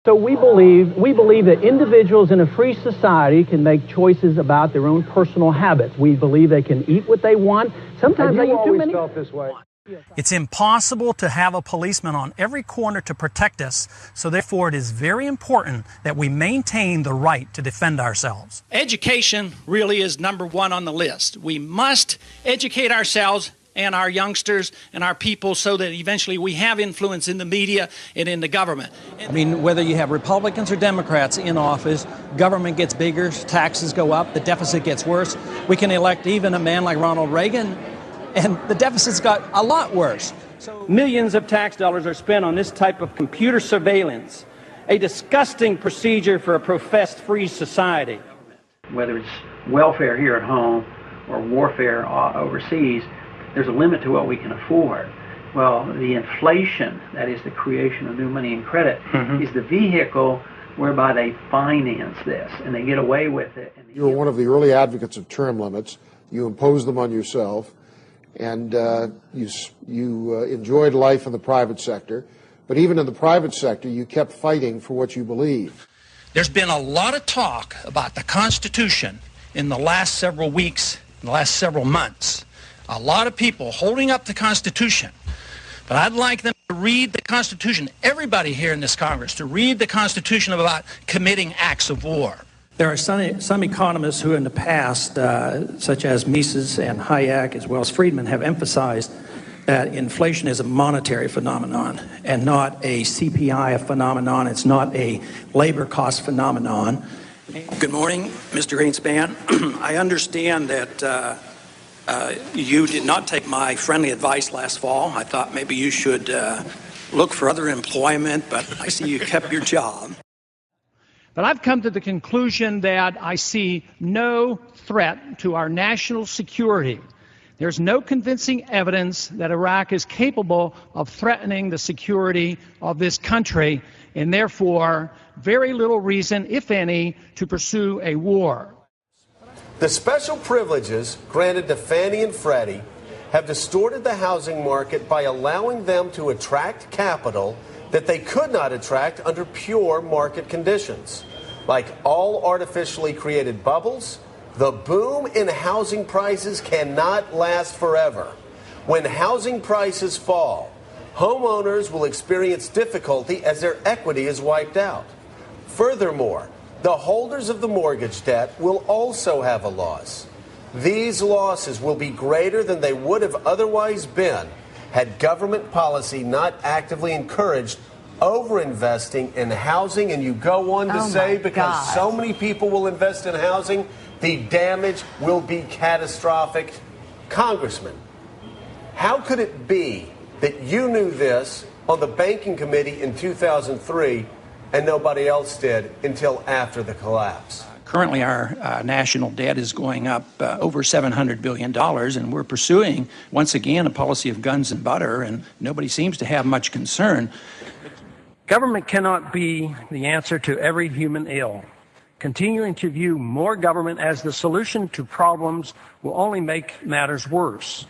So we believe that individuals in a free society can make choices about their own personal habits. We believe they can eat what they want. Sometimes they eat too many. Felt this way. It's impossible to have a policeman on every corner to protect us, so therefore it is very important that we maintain the right to defend ourselves. Education really is number one on the list. We must educate ourselves and our youngsters and our people so that eventually we have influence in the media and in the government. I mean, whether you have Republicans or Democrats in office, government gets bigger, taxes go up, the deficit gets worse. We can elect even a man like Ronald Reagan, and the deficit's got a lot worse. Millions of tax dollars are spent on this type of computer surveillance, a disgusting procedure for a professed free society. Whether it's welfare here at home or warfare overseas, there's a limit to what we can afford. Well, the inflation, that is the creation of new money and credit, is the vehicle whereby they finance this, and they get away with it. You were one of the early advocates of term limits. You imposed them on yourself, and you enjoyed life in the private sector. But even in the private sector, you kept fighting for what you believe. There's been a lot of talk about the Constitution in the last several weeks, in the last several months. A lot of people holding up the Constitution. But I'd like them to read the Constitution, everybody here in this Congress, to read the Constitution about committing acts of war. There are some economists who in the past, such as Mises and Hayek, as well as Friedman, have emphasized that inflation is a monetary phenomenon and not a CPI phenomenon. It's not a labor cost phenomenon. Good morning, Mr. Greenspan. I understand that you did not take my friendly advice last fall. I thought maybe you should look for other employment, but I see you kept your job. But I've come to the conclusion that I see no threat to our national security. There's no convincing evidence that Iraq is capable of threatening the security of this country, and therefore very little reason, if any, to pursue a war. The special privileges granted to Fannie and Freddie have distorted the housing market by allowing them to attract capital that they could not attract under pure market conditions. Like all artificially created bubbles, the boom in housing prices cannot last forever. When housing prices fall, homeowners will experience difficulty as their equity is wiped out. Furthermore, the holders of the mortgage debt will also have a loss. These losses will be greater than they would have otherwise been had government policy not actively encouraged overinvesting in housing. And you go on to say, because so many people will invest in housing, the damage will be catastrophic. Congressman, how could it be that you knew this on the banking committee in 2003 and nobody else did until after the collapse? Currently, our national debt is going up over $700 billion, and we're pursuing, once again, a policy of guns and butter, and nobody seems to have much concern. Government cannot be the answer to every human ill. Continuing to view more government as the solution to problems will only make matters worse.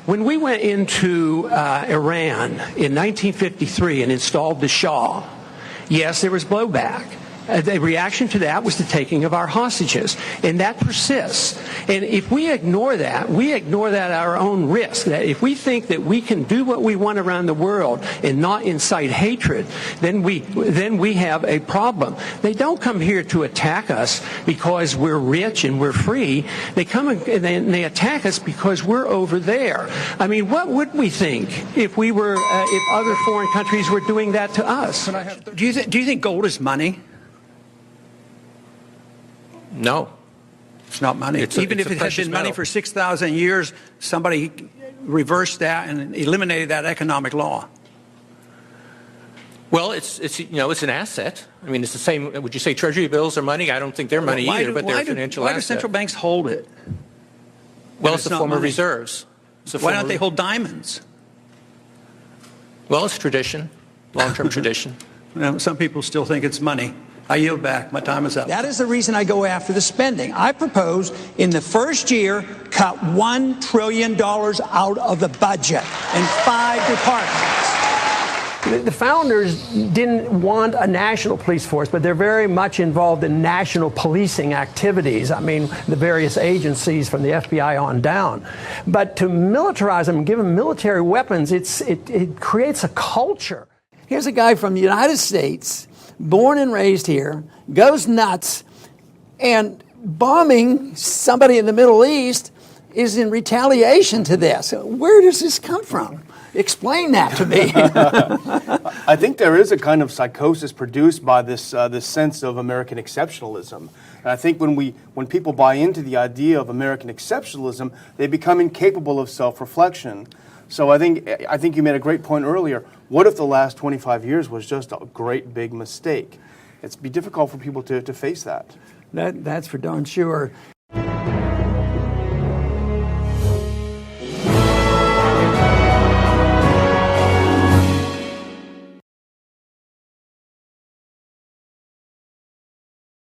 When we went into Iran in 1953 and installed the Shah, yes, there was blowback. The reaction to that was the taking of our hostages, and that persists. And if we ignore that at our own risk. That if we think that we can do what we want around the world and not incite hatred, then we have a problem. They don't come here to attack us because we're rich and we're free. They come and they attack us because we're over there. I mean, what would we think if we were if other foreign countries were doing that to us? Do you think gold is money? No. It's not money. Even if it had been money for 6,000 years, somebody reversed that and eliminated that economic law. Well, it's an asset. I mean, it's the same. Would you say Treasury bills are money? I don't think they're money either, but they're a financial asset. Why do central banks hold it? Well, it's a form of reserves. Why don't they hold diamonds? Well, it's tradition, long-term tradition. Some people still think it's money. I yield back. My time is up. That is the reason I go after the spending. I propose in the first year, cut $1 trillion out of the budget in 5 departments. The founders didn't want a national police force, but they're very much involved in national policing activities. I mean, the various agencies from the FBI on down. But to militarize them and give them military weapons, it creates a culture. Here's a guy from the United States, born and raised here, goes nuts, and bombing somebody in the Middle East is in retaliation to this. Where does this come from? Explain that to me. I think there is a kind of psychosis produced by this sense of American exceptionalism. And I think when people buy into the idea of American exceptionalism, they become incapable of self-reflection. So I think you made a great point earlier. What if the last 25 years was just a great big mistake? It's be difficult for people to face that. That's for darn sure.